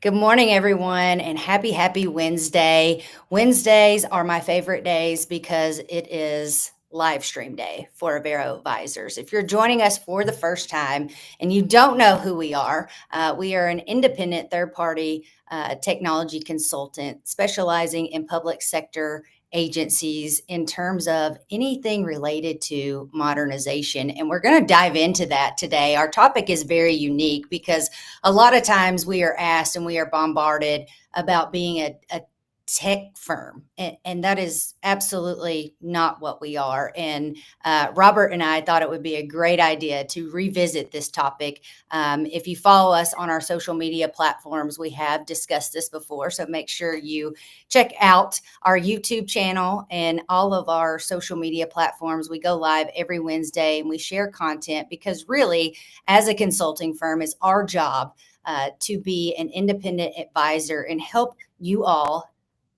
Good morning, everyone, and happy Wednesday. Wednesdays are my favorite days because it is live stream day for Avero advisors. If you're joining us for the first time and you don't know who we are an independent third party technology consultant specializing in public sector agencies in terms of anything related to modernization. And we're going to dive into that today. Our topic is very unique because a lot of times we are asked and we are bombarded about being a tech firm, and that is absolutely not what we are. And Robert and I thought it would be a great idea to revisit this topic. If you follow us on our social media platforms, we have discussed this before, so make sure you check out our YouTube channel and all of our social media platforms. We go live every Wednesday and we share content because really, as a consulting firm, it's our job to be an independent advisor and help you all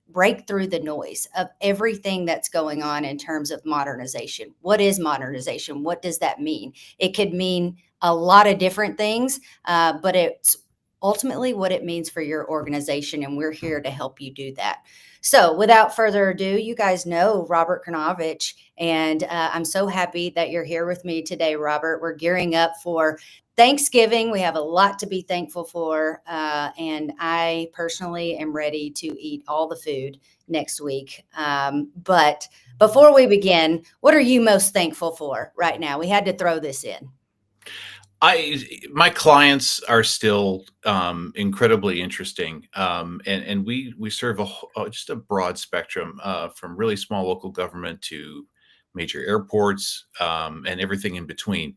break through the noise of everything that's going on in terms of modernization. What is modernization? What does that mean? It could mean a lot of different things, but it's ultimately what it means for your organization, and we're here to help you do that. So, without further ado, you guys know Robert Kornovich, and I'm so happy that you're here with me today, Robert. We're gearing up for Thanksgiving. We have a lot to be thankful for. And I personally am ready to eat all the food next week. But before we begin, what are you most thankful for right now? We had to throw this in. My clients are still incredibly interesting, and we serve just a broad spectrum from really small local government to major airports and everything in between.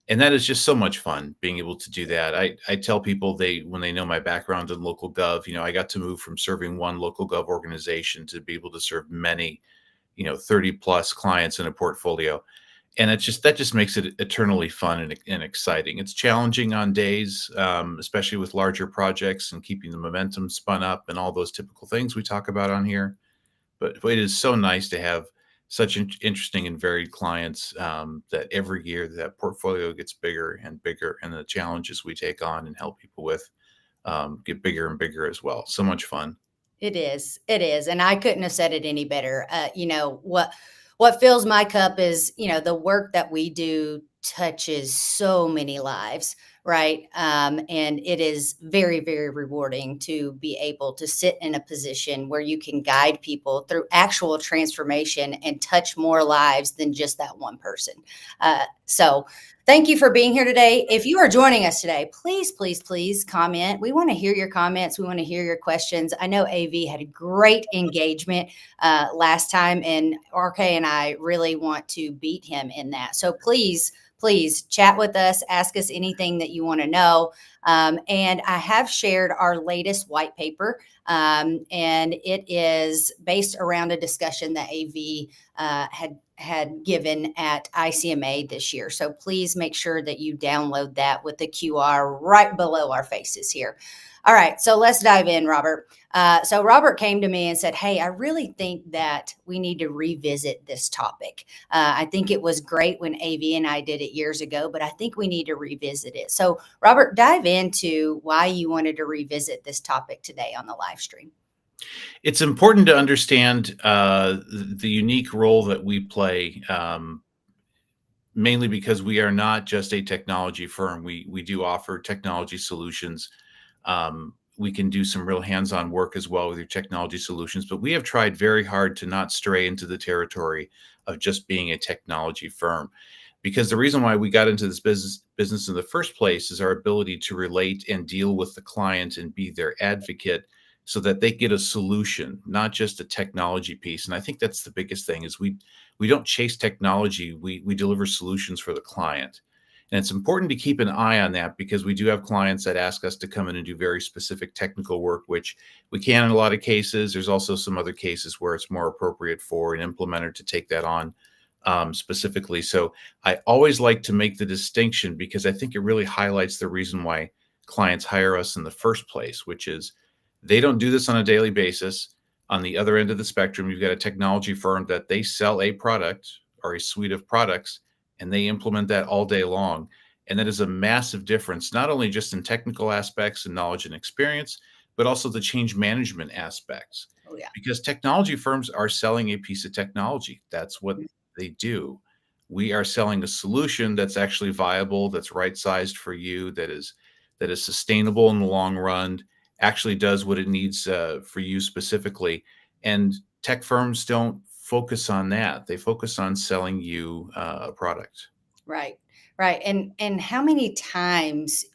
And that is just so much fun being able to do that. I tell people when they know my background in local gov, I got to move from serving one local gov organization to be able to serve many, 30 plus clients in a portfolio. And that just makes it eternally fun and exciting. It's challenging on days, especially with larger projects and keeping the momentum spun up and all those typical things we talk about on here. But it is so nice to have such interesting and varied clients that every year that portfolio gets bigger and bigger, and the challenges we take on and help people with get bigger and bigger as well. So much fun. It is. It is. And I couldn't have said it any better. What fills my cup is, the work that we do touches so many lives, right? And it is very, very rewarding to be able to sit in a position where you can guide people through actual transformation and touch more lives than just that one person. So thank you for being here today. If you are joining us today, please, please, please comment. We want to hear your comments. We want to hear your questions. I know AV had a great engagement last time, and RK and I really want to beat him in that. So please chat with us, ask us anything that you want to know. And I have shared our latest white paper, and it is based around a discussion that AV had given at ICMA this year. So please make sure that you download that with the QR right below our faces here. All right, so let's dive in, Robert. So Robert came to me and said, "Hey, I really think that we need to revisit this topic. I think it was great when AV and I did it years ago, but I think we need to revisit it." So Robert, dive into why you wanted to revisit this topic today on the live stream. It's important to understand the unique role that we play, mainly because we are not just a technology firm. We do offer technology solutions. We can do some real hands-on work as well with your technology solutions, but we have tried very hard to not stray into the territory of just being a technology firm. Because the reason why we got into this business in the first place is our ability to relate and deal with the client and be their advocate so that they get a solution, not just a technology piece. And I think that's the biggest thing is we don't chase technology, we deliver solutions for the client. And it's important to keep an eye on that because we do have clients that ask us to come in and do very specific technical work, which we can in a lot of cases. There's also some other cases where it's more appropriate for an implementer to take that on specifically. So I always like to make the distinction because I think it really highlights the reason why clients hire us in the first place, which is they don't do this on a daily basis. On the other end of the spectrum, you've got a technology firm that they sell a product or a suite of products and they implement that all day long. And that is a massive difference, not only just in technical aspects and knowledge and experience, but also the change management aspects. Oh yeah. Because technology firms are selling a piece of technology. That's what they do. We are selling a solution that's actually viable, that's right sized for you, that is sustainable in the long run, actually does what it needs for you specifically. And tech firms don't focus on that. They focus on selling you a product. Right. Right. And how many times,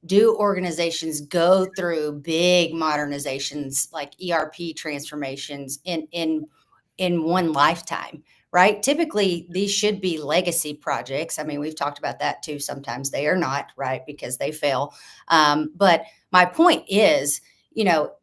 do organizations go through big modernizations like ERP transformations in one lifetime, right? Typically, these should be legacy projects. I mean, we've talked about that too. Sometimes they are not, right? Because they fail. But my point is,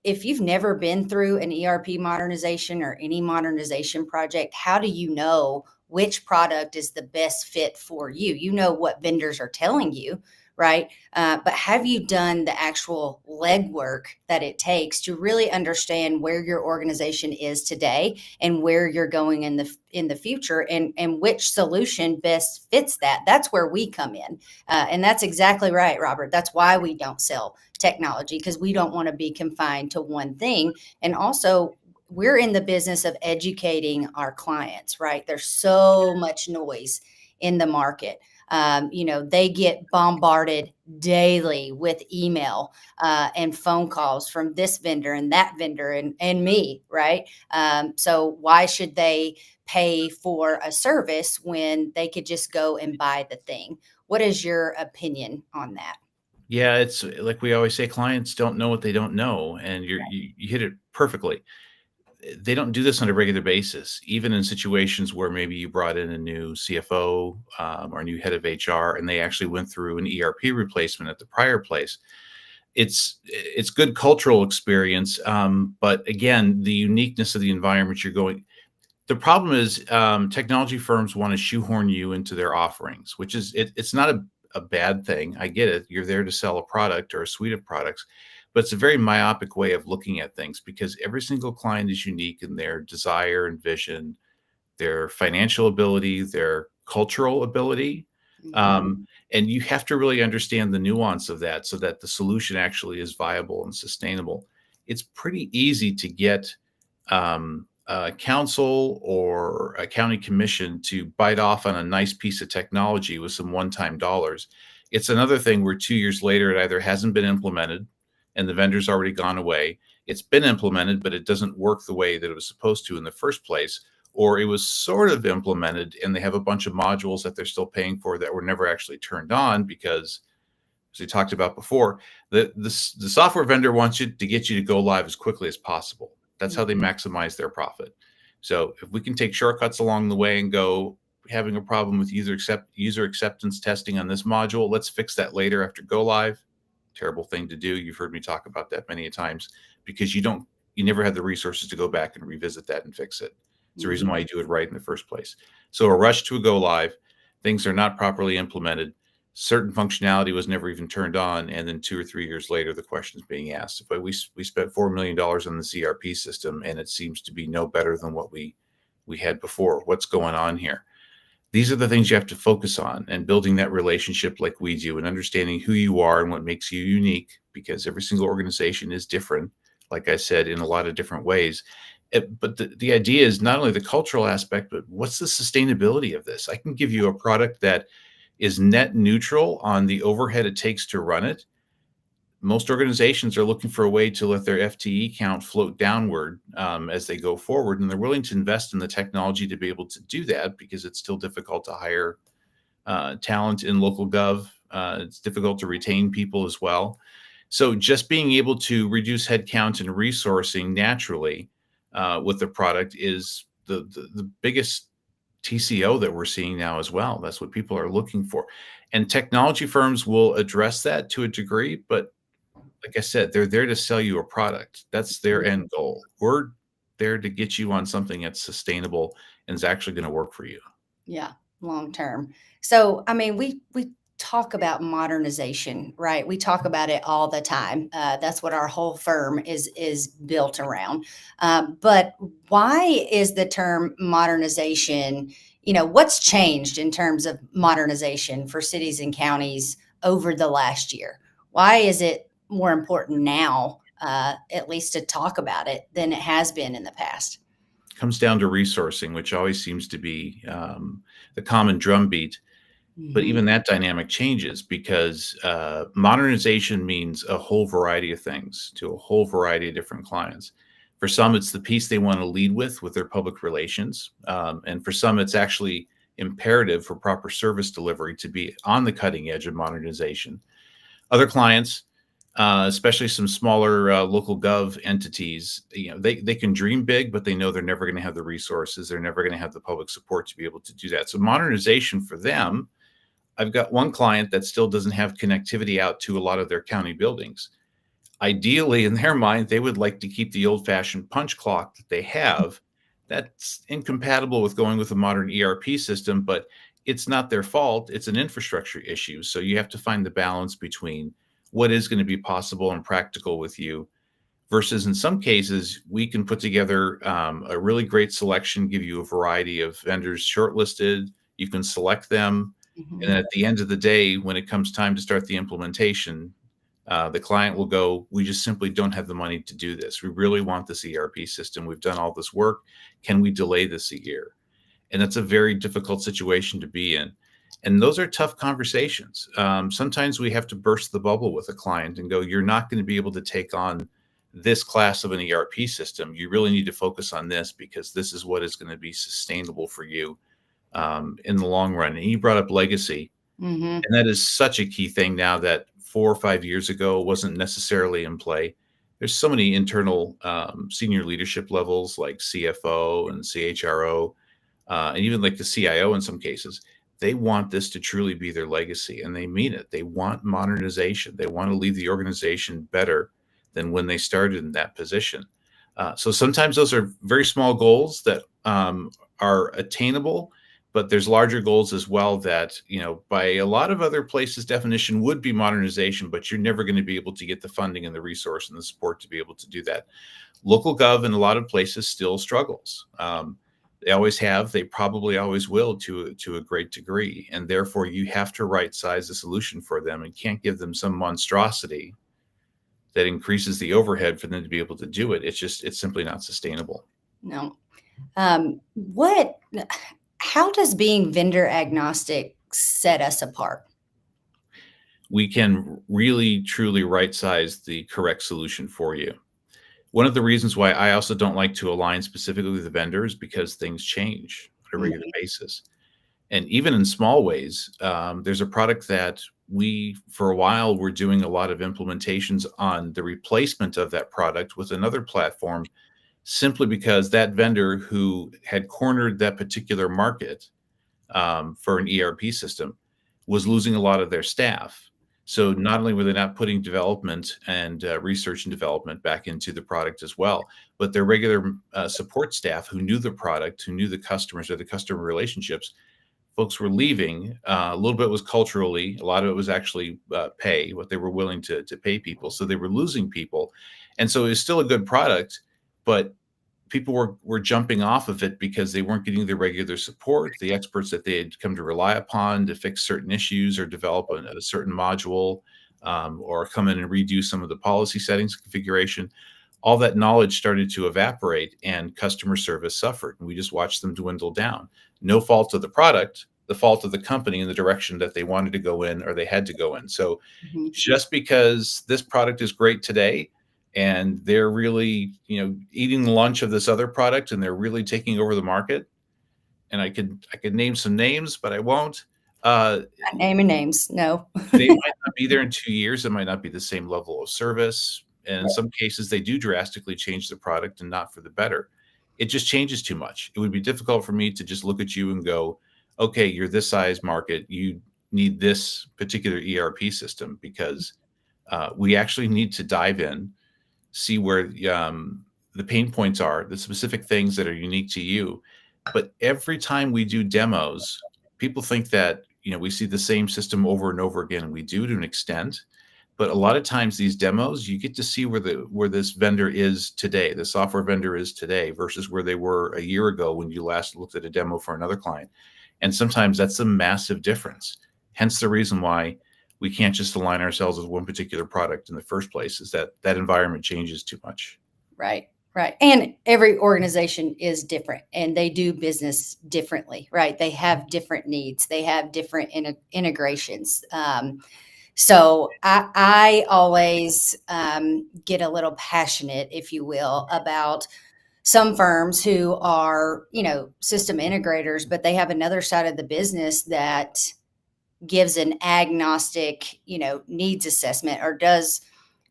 if you've never been through an ERP modernization or any modernization project, how do you know which product is the best fit for you? You know what vendors are telling you, right? But have you done the actual legwork that it takes to really understand where your organization is today and where you're going in the future, and which solution best fits that? That's where we come in, and that's exactly right, Robert. That's why we don't sell technology, because we don't want to be confined to one thing. And also, we're in the business of educating our clients, right? There's so much noise in the market. They get bombarded daily with email and phone calls from this vendor and that vendor and me, right? So why should they pay for a service when they could just go and buy the thing? What is your opinion on that? Yeah, it's like we always say, clients don't know what they don't know, and you hit it perfectly. They don't do this on a regular basis, even in situations where maybe you brought in a new CFO or a new head of HR, and they actually went through an ERP replacement at the prior place. It's good cultural experience, but again, the uniqueness of the environment you're going. The problem is technology firms want to shoehorn you into their offerings, which is it's not a bad thing. I get it. You're there to sell a product or a suite of products, but it's a very myopic way of looking at things because every single client is unique in their desire and vision, their financial ability, their cultural ability. Mhm. And you have to really understand the nuance of that so that the solution actually is viable and sustainable. It's pretty easy to get a council or a county commission to bite off on a nice piece of technology with some one-time dollars. It's another thing where 2 years later, it either hasn't been implemented and the vendor's already gone away. It's been implemented, but it doesn't work the way that it was supposed to in the first place, or it was sort of implemented and they have a bunch of modules that they're still paying for that were never actually turned on because, as we talked about before, the software vendor wants you to get you to go live as quickly as possible. That's how they Mhm. maximize their profit. So if we can take shortcuts along the way and go, having a problem with user acceptance testing on this module, let's fix that later after go live. Terrible thing to do. You've heard me talk about that many times because you never have the resources to go back and revisit that and fix it. It's the reason why Mhm. you do it right in the first place. So a rush to a go live, things are not properly implemented, certain functionality was never even turned on, and then 2 or 3 years later, the question is being asked. But we spent $4 million on the CRP system, and it seems to be no better than what we had before. What's going on here? These are the things you have to focus on, and building that relationship like we do, and understanding who you are and what makes you unique, because every single organization is different. Like I said, in a lot of different ways. But the idea is not only the cultural aspect, but what's the sustainability of this? I can give you a product that is net neutral on the overhead it takes to run it. Most organizations are looking for a way to let their FTE count float downward as they go forward, and they're willing to invest in the technology to be able to do that because it's still difficult to hire talent in local gov. It's difficult to retain people as well. So just being able to reduce headcount and resourcing naturally with the product is the biggest TCO that we're seeing now as well. That's what people are looking for. And technology firms will address that to a degree, but like I said, they're there to sell you a product. That's their end goal. We're there to get you on something that's sustainable and is actually going to work for you. Yeah, long term. So, I mean, we talk about modernization, right? We talk about it all the time. That's what our whole firm is built around. But why is the term modernization? What's changed in terms of modernization for cities and counties over the last year? Why is it? more important now, at least to talk about it than it has been in the past. Comes down to resourcing, which always seems to be the common drumbeat. But Hmm. even that dynamic changes because modernization means a whole variety of things to a whole variety of different clients. For some, it's the piece they want to lead with their public relations. And for some, it's actually imperative for proper service delivery to be on the cutting edge of modernization. Other clients, especially some smaller local gov entities, they can dream big, but they know they're never going to have the resources. They're never going to have the public support to be able to do that. So modernization for them, I've got one client that still doesn't have connectivity out to a lot of their county buildings. Ideally, in their mind, they would like to keep the old-fashioned punch clock that they have. That's incompatible with going with a modern ERP system, but it's not their fault. It's an infrastructure issue. So you have to find the balance between what is going to be possible and practical with you versus in some cases, we can put together a really great selection, give you a variety of vendors shortlisted. You can select them. And Hmm. then at the end of the day, when it comes time to start the implementation, the client will go, we just simply don't have the money to do this. We really want this ERP system. We've done all this work. Can we delay this a year? And that's a very difficult situation to be in. And those are tough conversations. Sometimes we have to burst the bubble with a client and go, you're not going to be able to take on this class of an ERP system. You really need to focus on this because this is what is going to be sustainable for you in the long run. And you brought up legacy. Hmm. And that is such a key thing now that 4 or 5 years ago wasn't necessarily in play. There's so many internal senior leadership levels like CFO and CHRO, and even like the CIO in some cases. They want this to truly be their legacy and they mean it. They want modernization. They want to leave the organization better than when they started in that position. So sometimes those are very small goals that are attainable, but there's larger goals as well that by a lot of other places definition would be modernization, but you're never going to be able to get the funding and the resource and the support to be able to do that. Local gov in a lot of places still struggles. They always have, they probably always will to a great degree, and therefore you have to right size the solution for them and can't give them some monstrosity that increases the overhead for them to be able to do it. It's simply not sustainable. No. What? How does being vendor agnostic set us apart? We can really truly right size the correct solution for you. One of the reasons why I also don't like to align specifically with the vendors because things change on a regular Mhm. basis. And even in small ways, there's a product that we, for a while, were doing a lot of implementations on the replacement of that product with another platform simply because that vendor who had cornered that particular market for an ERP system was losing a lot of their staff. So not only were they not putting development and research and development back into the product as well, but their regular support staff who knew the product, who knew the customers or the customer relationships, folks were leaving. A little bit was culturally, a lot of it was actually pay, what they were willing to pay people. So they were losing people. And so it was still a good product, but people were jumping off of it because they weren't getting the regular support, the experts that they had come to rely upon to fix certain issues or develop a certain module, or come in and redo some of the policy settings configuration. All that knowledge started to evaporate and customer service suffered. And we just watched them dwindle down. No fault of the product, the fault of the company and the direction that they wanted to go in or they had to go in. So Mhm. just because this product is great today and they're really eating the lunch of this other product and they're really taking over the market, and I could name some names but I won't. uh, Not naming names. No. they might not be there in 2 years. It might not be the same level of service, and in some cases they do drastically change the product and not for the better. It just changes too much. It would be difficult for me to just look at you and go, okay, you're this size market, you need this particular ERP system, because we actually need to dive in, see where the pain points are, the specific things that are unique to you. But every time we do demos, people think that we see the same system over and over again, and we do to an extent. But a lot of times these demos, you get to see where this vendor is today, the software vendor is today versus where they were a year ago when you last looked at a demo for another client. And sometimes that's a massive difference. Hence the reason why we can't just align ourselves with one particular product in the first place, is that environment changes too much. Right, right. And every organization is different and they do business differently, right? They have different needs, they have different integrations. So I always get a little passionate, if you will, about some firms who are, system integrators, but they have another side of the business that gives an agnostic, needs assessment or does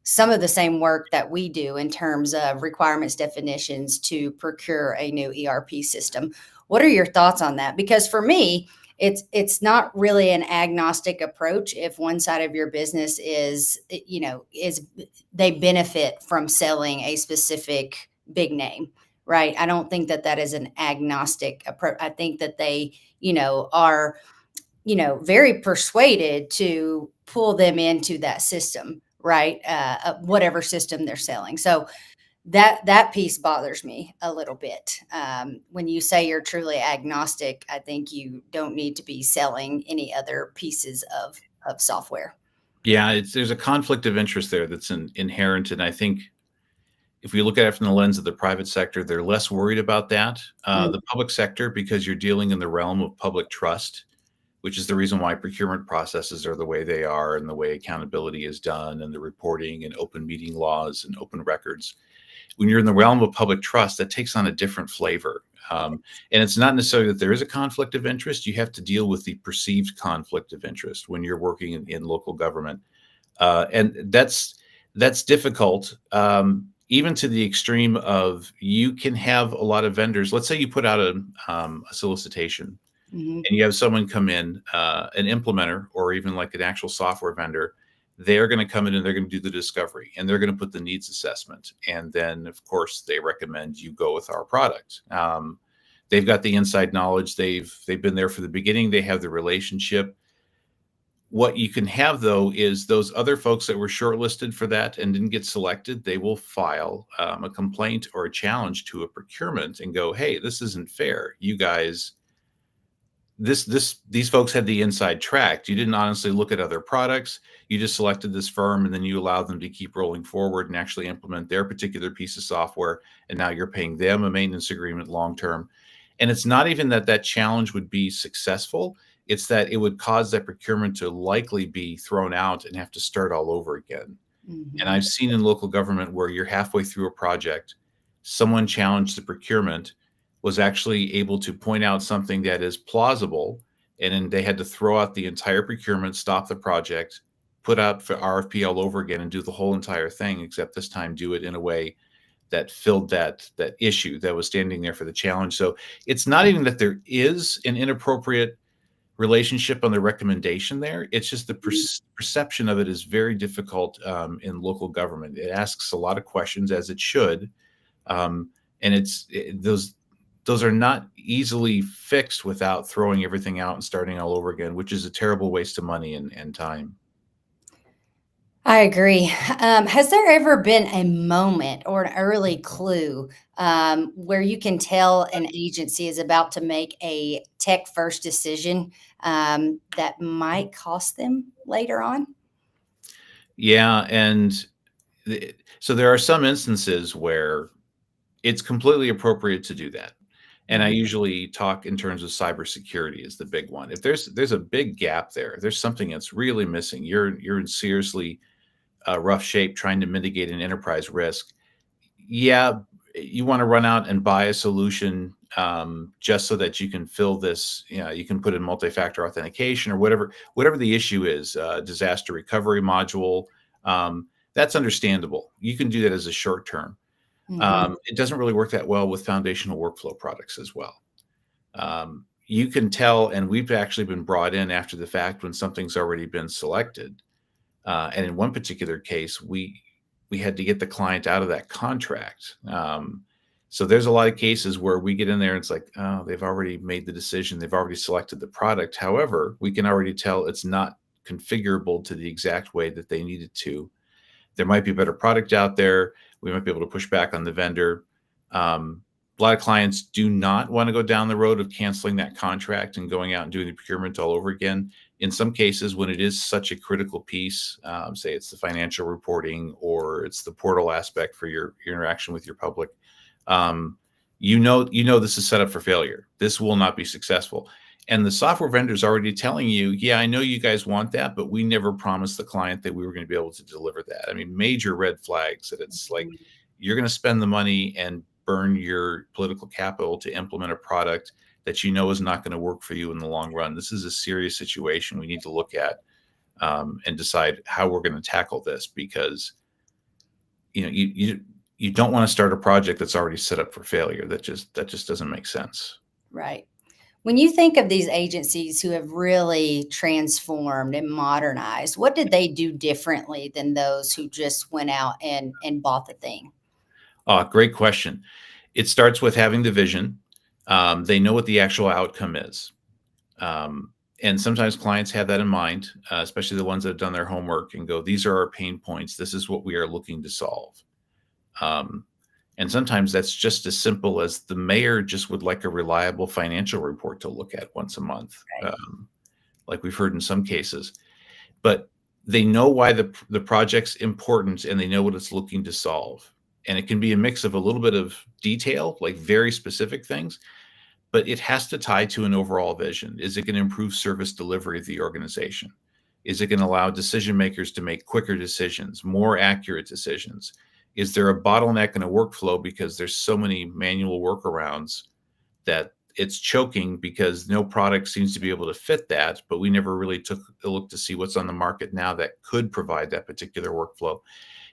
some of the same work that we do in terms of requirements definitions to procure a new ERP system. What are your thoughts on that? Because for me, it's not really an agnostic approach if one side of your business is they benefit from selling a specific big name, right? I don't think that that is an agnostic approach. I think that they, are very persuaded to pull them into that system, right? Whatever system they're selling. So that piece bothers me a little bit. When you say you're truly agnostic, I think you don't need to be selling any other pieces of software. Yeah, there's a conflict of interest there that's inherent, and I think if we look at it from the lens of the private sector, they're less worried about that. Mm, The public sector, because you're dealing in the realm of public trust, which is the reason why procurement processes are the way they are and the way accountability is done and the reporting and open meeting laws and open records. When you're in the realm of public trust, that takes on a different flavor. And it's not necessarily that there is a conflict of interest. You have to deal with the perceived conflict of interest when you're working in local government. And that's difficult, even to the extreme of you can have a lot of vendors. Let's say you put out a solicitation mhm, and you have someone come in, an implementer or even like an actual software vendor. They're going to come in and they're going to do the discovery and they're going to put the needs assessment. And then, of course, they recommend you go with our product. They've got the inside knowledge. They've been there for the beginning. They have the relationship. What you can have, though, is those other folks that were shortlisted for that and didn't get selected, they will file a complaint or a challenge to a procurement and go, hey, this isn't fair. You guys, these folks had the inside track. You didn't honestly look at other products. You just selected this firm and then you allowed them to keep rolling forward and actually implement their particular piece of software. And now you're paying them a maintenance agreement long term. And it's not even that that challenge would be successful. It's that it would cause that procurement to likely be thrown out and have to start all over again. And mhm, I've seen in local government where you're halfway through a project, someone challenged the procurement, was actually able to point out something that is plausible, and then they had to throw out the entire procurement, stop the project, put out for RFP all over again, and do the whole entire thing. Except this time, do it in a way that filled that issue that was standing there for the challenge. So it's not even that there is an inappropriate relationship on the recommendation there. It's just the mhm. perception of it is very difficult in local government. It asks a lot of questions, as it should, and those are not easily fixed without throwing everything out and starting all over again, which is a terrible waste of money and time. I agree. Has there ever been a moment or an early clue where you can tell an agency is about to make a tech first decision that might cost them later on? Yeah, and so there are some instances where it's completely appropriate to do that. And I Mhm, usually talk in terms of cybersecurity is the big one. If there's a big gap there, there's something that's really missing. You're in seriously rough shape trying to mitigate an enterprise risk. Yeah, you want to run out and buy a solution just so that you can fill this. You can put in multi-factor authentication or whatever the issue is. Disaster recovery module. That's understandable. You can do that as a short term. mhm, It doesn't really work that well with foundational workflow products as well. You can tell, and we've actually been brought in after the fact when something's already been selected. And in one particular case, we had to get the client out of that contract. So there's a lot of cases where we get in there and it's like, oh, they've already made the decision, they've already selected the product. However, we can already tell it's not configurable to the exact way that they need it to. There might be a better product out there. We might be able to push back on the vendor. A lot of clients do not want to go down the road of canceling that contract and going out and doing the procurement all over again. In some cases, when it is such a critical piece, say it's the financial reporting or it's the portal aspect for your interaction with your public, um, you know this is set up for failure. This will not be successful. And the software vendor is already telling you, yeah, I know you guys want that, but we never promised the client that we were going to be able to deliver that. I mean, major red flags that it's like Mhm. you're going to spend the money and burn your political capital to implement a product that you know is not going to work for you in the long run. This is a serious situation we need to look at, and decide how we're going to tackle this, because you don't want to start a project that's already set up for failure. That just doesn't make sense. Right. When you think of these agencies who have really transformed and modernized, what did they do differently than those who just went out and bought the thing? Great question. It starts with having the vision. They know what the actual outcome is. Um, and sometimes clients have that in mind, especially the ones that have done their homework and go, these are our pain points. This is what we are looking to solve. Um, and sometimes that's just as simple as the mayor just would like a reliable financial report to look at once a month, Right. like we've heard in some cases. But they know why the project's important and they know what it's looking to solve. And it can be a mix of a little bit of detail, like very specific things, but it has to tie to an overall vision. Is it going to improve service delivery of the organization? Is it going to allow decision makers to make quicker decisions, more accurate decisions? Is there a bottleneck in a workflow because there's so many manual workarounds that it's choking because no product seems to be able to fit that, but we never really took a look to see what's on the market now that could provide that particular workflow.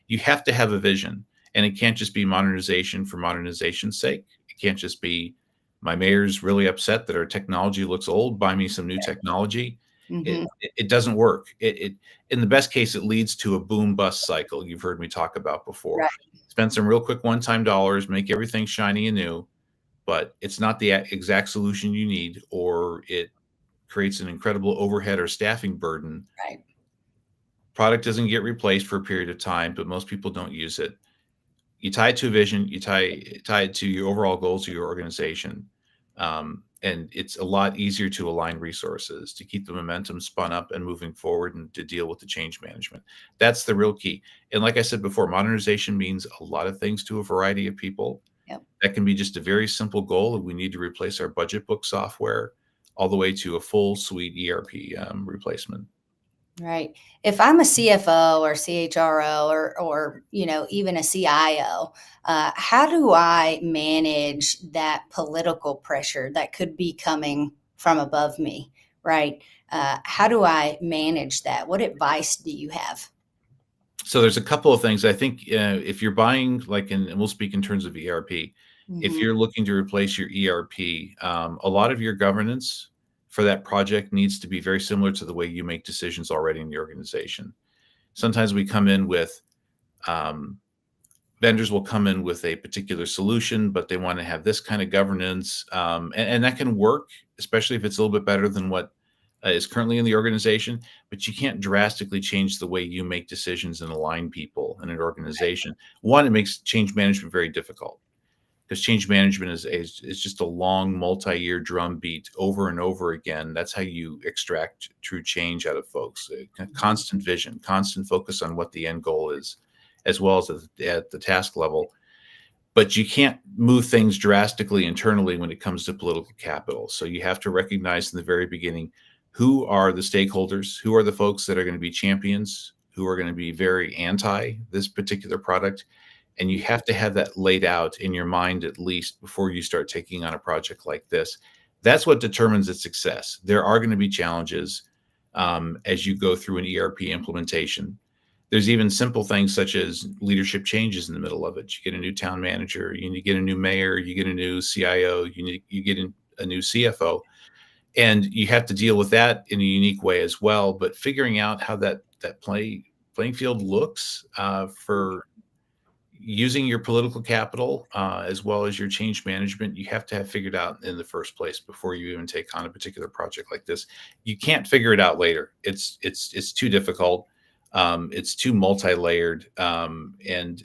You have to have a vision, and it can't just be modernization for modernization's sake. It can't just be my mayor's really upset that our technology looks old, buy me some new technology. it Mhm. it doesn't work. It in the best case, it leads to a boom bust cycle you've heard me talk about before. Right. Spend some real quick one-time dollars, make everything shiny and new, but it's not the exact solution you need, or it creates an incredible overhead or staffing burden. Right. Product doesn't get replaced for a period of time, but most people don't use it. You tie it to a vision, you tie it to your overall goals of your organization, and it's a lot easier to align resources to keep the momentum spun up and moving forward, and to deal with the change management. That's the real key. And like I said before, modernization means a lot of things to a variety of people. Yep. That can be just a very simple goal of we need to replace our budget book software, all the way to a full suite ERP replacement. Right. If I'm a CFO or CHRO or even a CIO, how do I manage that political pressure that could be coming from above me? Right. How do I manage that? What advice do you have? So there's a couple of things I think, if you're buying, like, and we'll speak in terms of ERP. If Hmm. you're looking to replace your ERP, a lot of your governance for that project needs to be very similar to the way you make decisions already in the organization. Sometimes we come in with, um, vendors will come in with a particular solution, but they want to have this kind of governance, and that can work, especially if it's a little bit better than what is currently in the organization. But you can't drastically change the way you make decisions and align people in an organization. One, it makes change management very difficult, because change management is just a long multi-year drumbeat over and over again. That's how you extract true change out of folks. A constant vision, constant focus on what the end goal is, as well as at the task level. But you can't move things drastically internally when it comes to political capital. So you have to recognize in the very beginning, who are the stakeholders, who are the folks that are going to be champions, who are going to be very anti this particular product. And you have to have that laid out in your mind, at least before you start taking on a project like this. That's what determines its success. There are going to be challenges, as you go through an ERP implementation. There's even simple things such as leadership changes in the middle of it. You get a new town manager, you get a new mayor, you get a new CIO, you get a new CFO, and you have to deal with that in a unique way as well. But figuring out how that playing field looks, for using your political capital, as well as your change management, you have to have figured out in the first place before you even take on a particular project like this. You can't figure it out later. It's too difficult. It's too multi-layered, and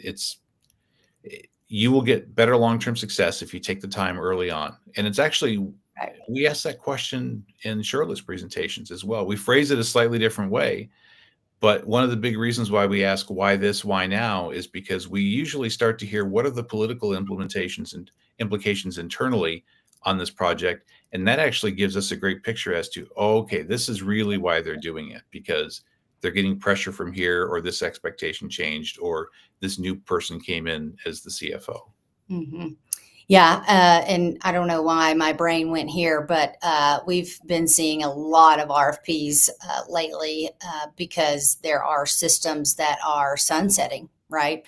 you will get better long-term success if you take the time early on. And it's actually Right. We ask that question in shortlist presentations as well. We phrase it a slightly different way, but one of the big reasons why we ask why this, why now is because we usually start to hear what are the political implementations and implications internally on this project. And that actually gives us a great picture as to, oh, okay, this is really why they're doing it, because they're getting pressure from here, or this expectation changed, or this new person came in as the CFO. Hmm. Yeah, and I don't know why my brain went here, but we've been seeing a lot of RFPs lately because there are systems that are sunsetting, right,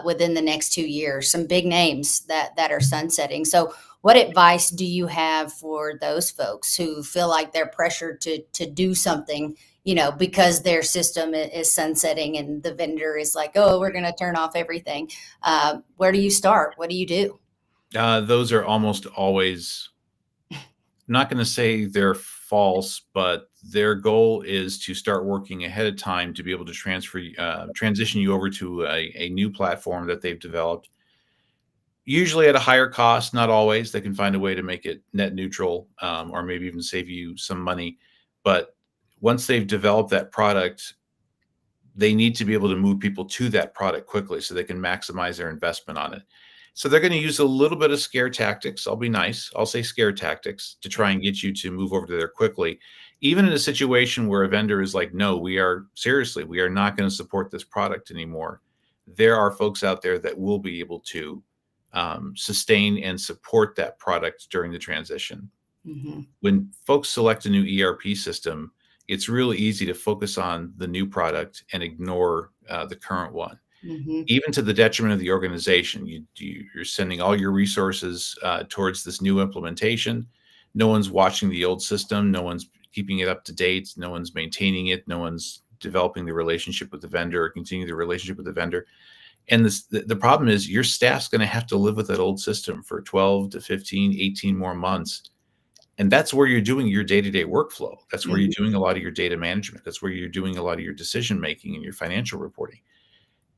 within the next 2 years. Some big names that are sunsetting. So, what advice do you have for those folks who feel like they're pressured to do something? Because their system is sunsetting and the vendor is like, "Oh, we're going to turn off everything." Where do you start? What do you do? Those are almost always, not going to say they're false, but their goal is to start working ahead of time to be able to transition you over to a new platform that they've developed, usually at a higher cost. Not always. They can find a way to make it net neutral, or maybe even save you some money. But once they've developed that product, they need to be able to move people to that product quickly so they can maximize their investment on it. So they're going to use a little bit of scare tactics. I'll be nice. I'll say scare tactics to try and get you to move over to there quickly. Even in a situation where a vendor is like, no, we are not going to support this product anymore. There are folks out there that will be able to sustain and support that product during the transition. Hmm. When folks select a new ERP system, it's really easy to focus on the new product and ignore the current one, Hmm. even to the detriment of the organization. You're sending all your resources towards this new implementation. No one's watching the old system. No one's keeping it up to date. No one's maintaining it. No one's developing the relationship with the vendor or continuing the relationship with the vendor. And the problem is your staff's going to have to live with that old system for 12 to 15, 18 more months. And that's where you're doing your day-to-day workflow. That's where you're Hmm. doing a lot of your data management. That's where you're doing a lot of your decision making and your financial reporting.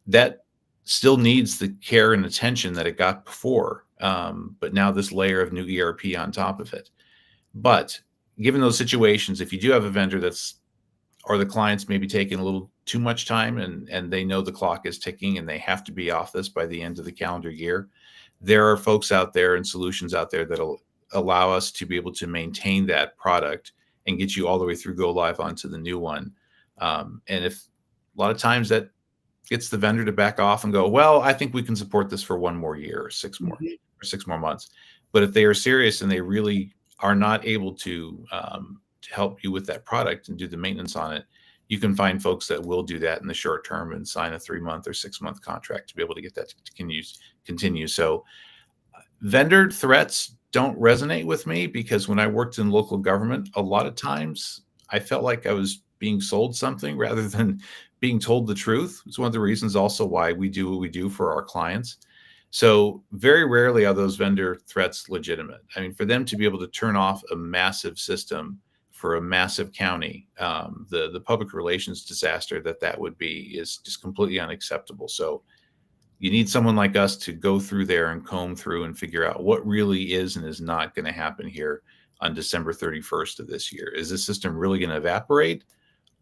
That still needs the care and attention that it got before, but now this layer of new ERP on top of it. But given those situations, if you do have a vendor or the client's maybe taking a little too much time, and they know the clock is ticking and they have to be off this by the end of the calendar year, there are folks out there and solutions out there that'll allow us to be able to maintain that product and get you all the way through go live onto the new one. And if a lot of times that gets the vendor to back off and go, well, I think we can support this for one more year or Hmm. 6 more months. But if they are serious and they really are not able to help you with that product and do the maintenance on it, you can find folks that will do that in the short term and sign a 3 month or 6 month contract to be able to get that to continue. So vendor threats don't resonate with me, because when I worked in local government, a lot of times I felt like I was being sold something rather than being told the truth. It's one of the reasons also why we do what we do for our clients. So very rarely are those vendor threats legitimate. I mean, for them to be able to turn off a massive system for a massive county, the public relations disaster that would be is just completely unacceptable. So you need someone like us to go through there and comb through and figure out what really is and is not going to happen here on December 31st of this year. Is this system really going to evaporate,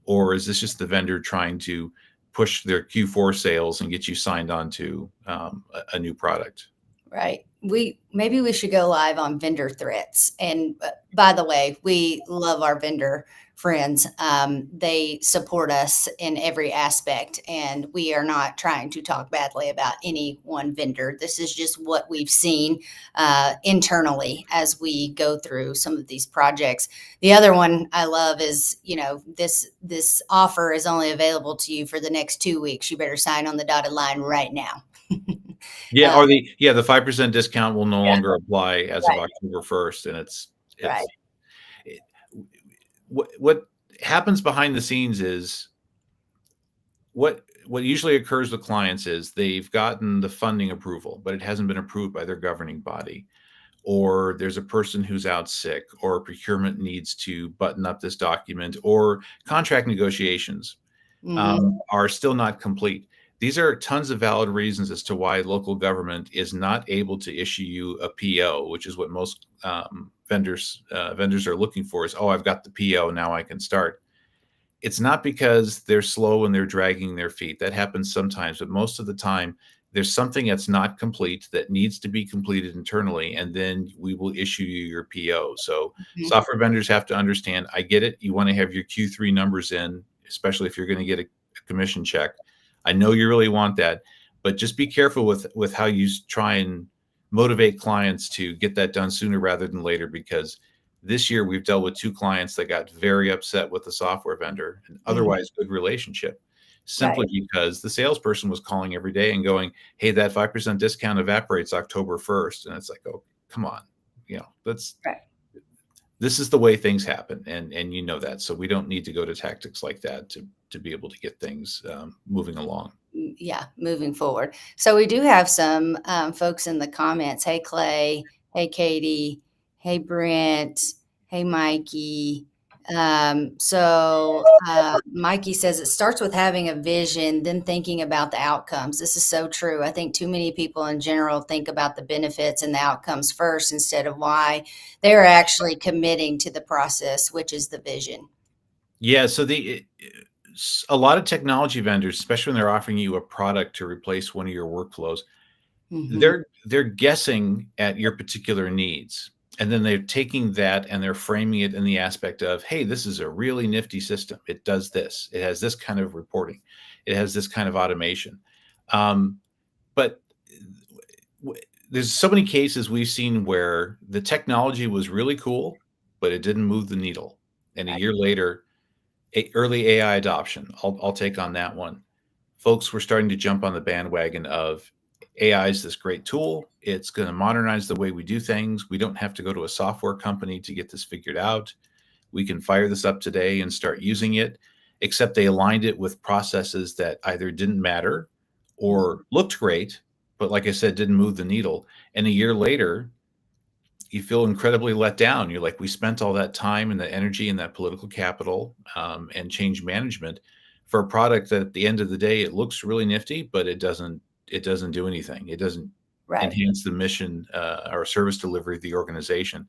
or is this just the vendor trying to push their Q4 sales and get you signed on to a new product? Right. Maybe we should go live on vendor threats. And by the way, we love our vendor friends. They support us in every aspect, and we are not trying to talk badly about any one vendor. This is just what we've seen internally as we go through some of these projects. The other one I love is, this offer is only available to you for the next 2 weeks. You better sign on the dotted line right now. Yeah, uh, or the 5% discount will no yeah, longer apply as of right, October 1st, and right. it's it, what happens behind the scenes is what usually occurs with clients is they've gotten the funding approval, but it hasn't been approved by their governing body, or there's a person who's out sick, or procurement needs to button up this document, or contract negotiations Hmm. are still not complete. These are tons of valid reasons as to why local government is not able to issue you a PO, which is what most vendors are looking for. Is, oh, I've got the PO, now I can start. It's not because they're slow and they're dragging their feet. That happens sometimes, but most of the time, there's something that's not complete that needs to be completed internally, and then we will issue you your PO. So Mhm. software vendors have to understand, I get it. You want to have your Q3 numbers in, especially if you're going to get a commission check. I know you really want that, but just be careful with how you try and motivate clients to get that done sooner rather than later, because this year we've dealt with 2 clients that got very upset with the software vendor, an Mhm. otherwise good relationship, simply Right. because the salesperson was calling every day and going, "Hey, that 5% discount evaporates October 1st." And it's like, "Oh, come on. That's Right. this is the way things happen, and you know that. So we don't need to go to tactics like that to be able to get things moving along." Yeah, moving forward. So we do have some folks in the comments. Hey, Clay. Hey, Katie. Hey, Brent. Hey, Mikey. Mikey says it starts with having a vision, then thinking about the outcomes. This is so true. I think too many people in general think about the benefits and the outcomes first instead of why they're actually committing to the process, which is the vision. Yeah, so a lot of technology vendors, especially when they're offering you a product to replace one of your workflows, Hmm. they're guessing at your particular needs, and then they're taking that and they're framing it in the aspect of, hey, this is a really nifty system. It does this. It has this kind of reporting. It has this kind of automation. Um, but w- there's so many cases we've seen where the technology was really cool, but it didn't move the needle. And a Right. year later, early AI adoption. I'll take on that one. Folks were starting to jump on the bandwagon of AI is this great tool. It's going to modernize the way we do things. We don't have to go to a software company to get this figured out. We can fire this up today and start using it, except they aligned it with processes that either didn't matter or looked great, but like I said, didn't move the needle. And a year later, you feel incredibly let down. You're like, we spent all that time and the energy and that political capital and change management for a product that at the end of the day, it looks really nifty, but it doesn't do anything. It doesn't Right. enhance the mission or service delivery of the organization.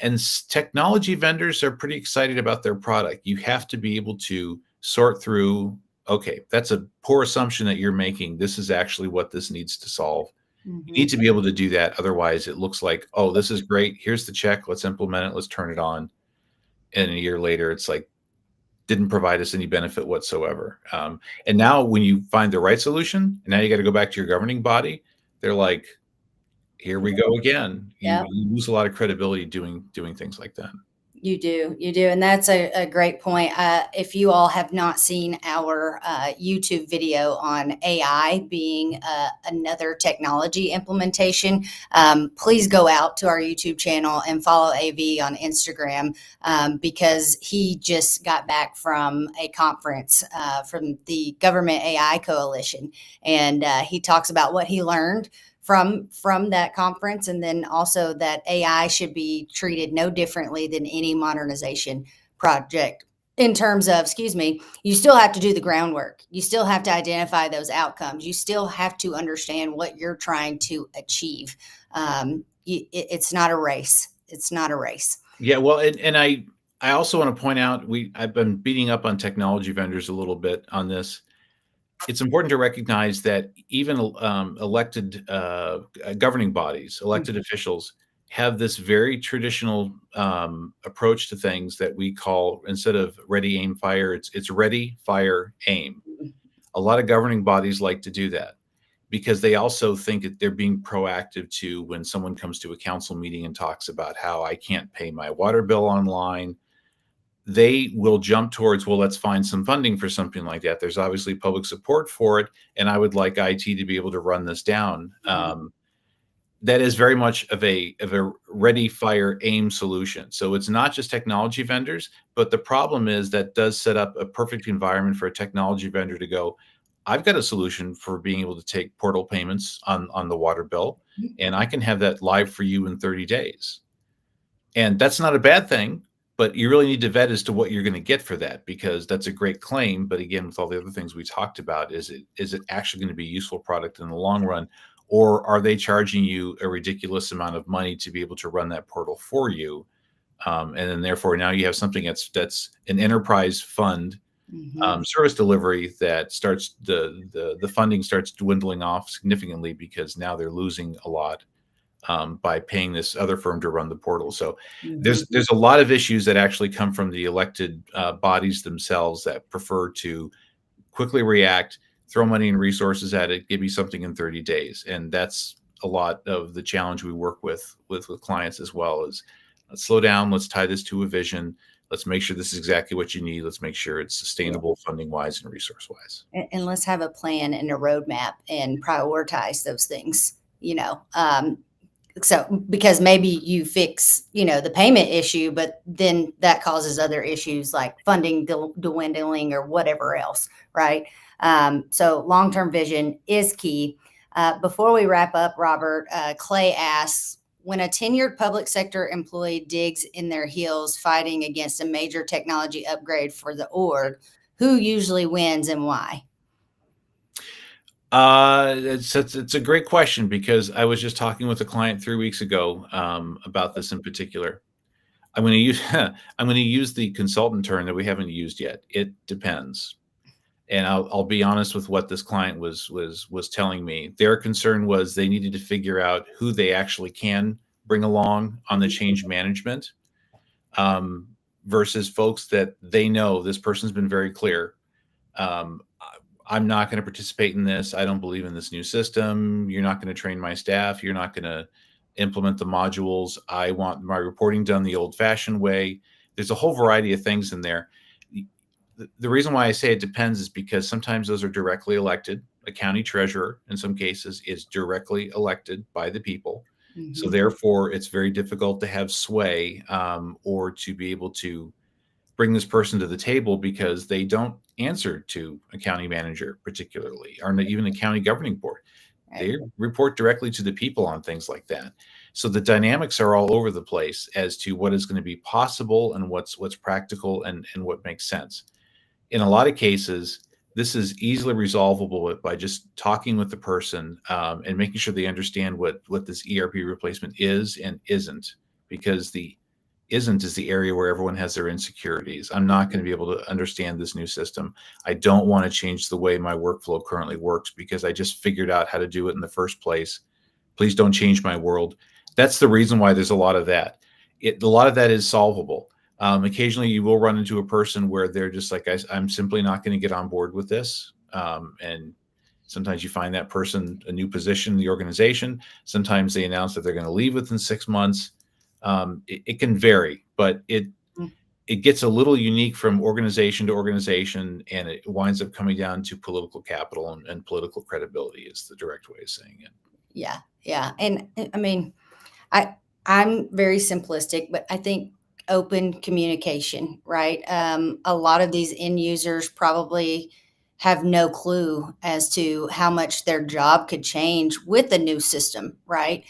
And technology vendors are pretty excited about their product. You have to be able to sort through, okay, that's a poor assumption that you're making. This is actually what this needs to solve. You Hmm. need to be able to do that. Otherwise, it looks like, oh, this is great. Here's the check. Let's implement it. Let's turn it on. And a year later, it's like, didn't provide us any benefit whatsoever. And now, when you find the right solution, and now you got to go back to your governing body, they're like, here we go again. You, Yeah. you lose a lot of credibility doing things like that. You do, and that's a great point. If you all have not seen our YouTube video on AI being another technology implementation, please go out to our YouTube channel and follow AV on Instagram because he just got back from a conference from the Government AI Coalition, and he talks about what he learned from that conference, and then also that AI should be treated no differently than any modernization project in terms of, excuse me, you still have to do the groundwork. You still have to identify those outcomes. You still have to understand what you're trying to achieve. It's not a race. It's not a race. Yeah, well, and I also want to point out, I've been beating up on technology vendors a little bit on this. It's important to recognize that even elected governing bodies, elected officials, have this very traditional approach to things that we call, instead of ready, aim, fire, it's ready, fire, aim. A lot of governing bodies like to do that because they also think that they're being proactive to when someone comes to a council meeting and talks about how I can't pay my water bill online. They will jump towards, well, let's find some funding for something like that. There's obviously public support for it, and I would like IT to be able to run this down. That is very much of a ready, fire, aim solution. So it's not just technology vendors, but the problem is that does set up a perfect environment for a technology vendor to go, I've got a solution for being able to take portal payments on the water bill, and I can have that live for you in 30 days. And that's not a bad thing, but you really need to vet as to what you're going to get for that, because that's a great claim. But again, with all the other things we talked about, is it actually going to be a useful product in the long run? Or are they charging you a ridiculous amount of money to be able to run that portal for you? And then therefore now you have something that's an enterprise fund Hmm. service delivery that starts the funding starts dwindling off significantly because now they're losing a lot by paying this other firm to run the portal. So Hmm. there's a lot of issues that actually come from the elected bodies themselves that prefer to quickly react, throw money and resources at it, give you something in 30 days, and that's a lot of the challenge we work with clients as well. Is let's slow down, let's tie this to a vision, let's make sure this is exactly what you need, let's make sure it's Yeah. sustainable funding wise and resource wise. And let's have a plan and a roadmap and prioritize those things, so because maybe you fix the payment issue, but then that causes other issues like funding dwindling or whatever else, right? So long-term vision is key. Before we wrap up, Robert, Clay asks, when a tenured public sector employee digs in their heels fighting against a major technology upgrade for the org, who usually wins and why? It's a great question, because I was just talking with a client 3 weeks ago about this in particular. I'm going to use I'm going to use the consultant term that we haven't used yet. It depends, and I'll be honest with what this client was telling me. Their concern was they needed to figure out who they actually can bring along on the change management, um, versus folks that they know this person's been very clear. I'm not going to participate in this. I don't believe in this new system. You're not going to train my staff. You're not going to implement the modules. I want my reporting done the old fashioned way. There's a whole variety of things in there. The reason why I say it depends is because sometimes those are directly elected. A county treasurer, in some cases, is directly elected by the people. So Mhm. therefore, it's very difficult to have sway, or to be able to bring this person to the table, because they don't answer to a county manager particularly, or even a county governing board. Right. They report directly to the people on things like that. So the dynamics are all over the place as to what is going to be possible and what's practical and what makes sense. In a lot of cases, this is easily resolvable by just talking with the person, and making sure they understand what this ERP replacement is and isn't, because the isn't is the area where everyone has their insecurities. I'm not going to be able to understand this new system. I don't want to change the way my workflow currently works because I just figured out how to do it in the first place. Please don't change my world. That's the reason why there's a lot of that. A lot of that is solvable. Occasionally, you will run into a person where they're just like, I'm simply not going to get on board with this. And sometimes you find that person a new position in the organization. Sometimes they announce that they're going to leave within 6 months. It can vary, but it gets a little unique from organization to organization, and it winds up coming down to political capital and political credibility is the direct way of saying it. Yeah, yeah, and I mean, I I'm very simplistic, but I think open communication, right? A lot of these end users probably have no clue as to how much their job could change with the new system, right?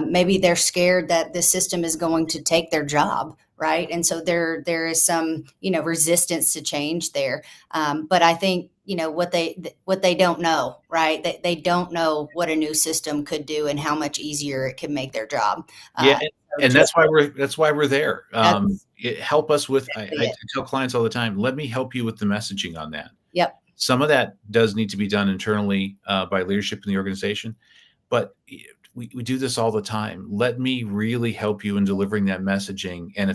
Maybe they're scared that the system is going to take their job, right? And so there is some resistance to change there. But I think what they don't know, right? They don't know what a new system could do and how much easier it could make their job. Yeah, So and just that's why we're there. that's Help us with. exactly I it. tell clients all the time, let me help you with the messaging on that. Yep. Some of that does need to be done internally by leadership in the organization, but we do this all the time. Let me really help you in delivering that messaging. And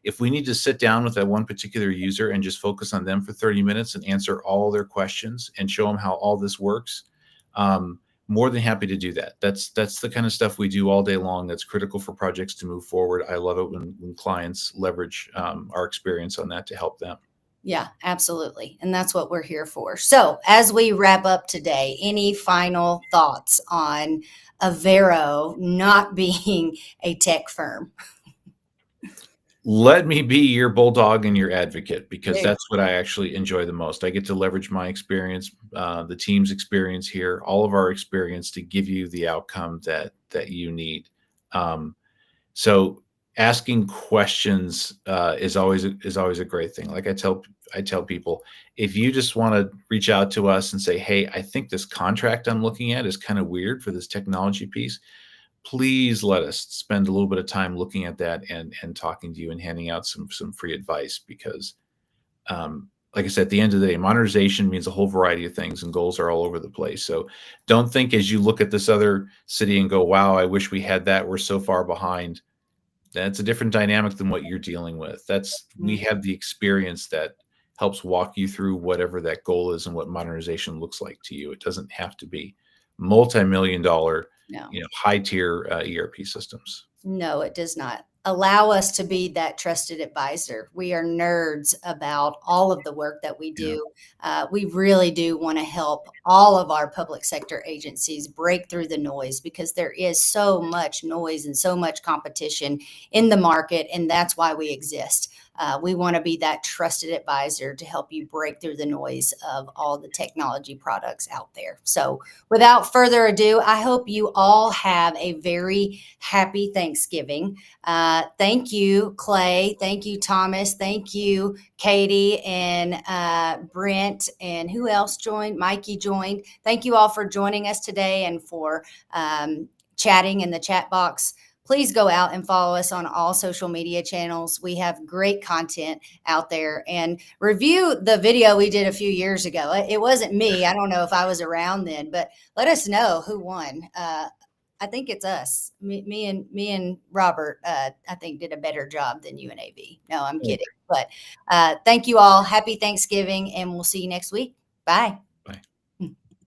if we need to sit down with that one particular user and just focus on them for 30 minutes and answer all their questions and show them how all this works, um, more than happy to do that. That's the kind of stuff we do all day long. That's critical for projects to move forward. I love it when clients leverage our experience on that to help them. Yeah, absolutely. And that's what we're here for. So, as we wrap up today, any final thoughts on Avero not being a tech firm? Let me be your bulldog and your advocate, because There- that's what I actually enjoy the most. I get to leverage my experience, the team's experience here, all of our experience to give you the outcome that you need. Um, so asking questions is always a great thing. Like I tell people, if you just want to reach out to us and say, "Hey, I think this contract I'm looking at is kind of weird for this technology piece," please let us spend a little bit of time looking at that and talking to you and handing out some free advice because like I said, at the end of the day, modernization means a whole variety of things, and goals are all over the place. So don't think as you look at this other city and go, "Wow, I wish we had that. We're so far behind." That's a different dynamic than what you're dealing with. That's we Mm, have the experience that helps walk you through whatever that goal is and what modernization looks like to you. It doesn't have to be multi-million dollar, no. high tier ERP systems. No, it does not. Allow us to be that trusted advisor. We are nerds about all of the work that we Yeah. do. We really do want to help all of our public sector agencies break through the noise because there is so much noise and so much competition in the market, and that's why we exist. We want to be that trusted advisor to help you break through the noise of all the technology products out there. So, without further ado, I hope you all have a very happy Thanksgiving. Thank you, Clay. Thank you, Thomas. Thank you, Katie and Brent. And who else joined? Mikey joined. Thank you all for joining us today and for chatting in the chat box. Please go out and follow us on all social media channels. We have great content out there, and review the video we did a few years ago. It wasn't me. I don't know if I was around then, but let us know who won. I think it's us. Me and Robert. I think did a better job than you and AV. No, I'm kidding. But thank you all. Happy Thanksgiving, and we'll see you next week. Bye.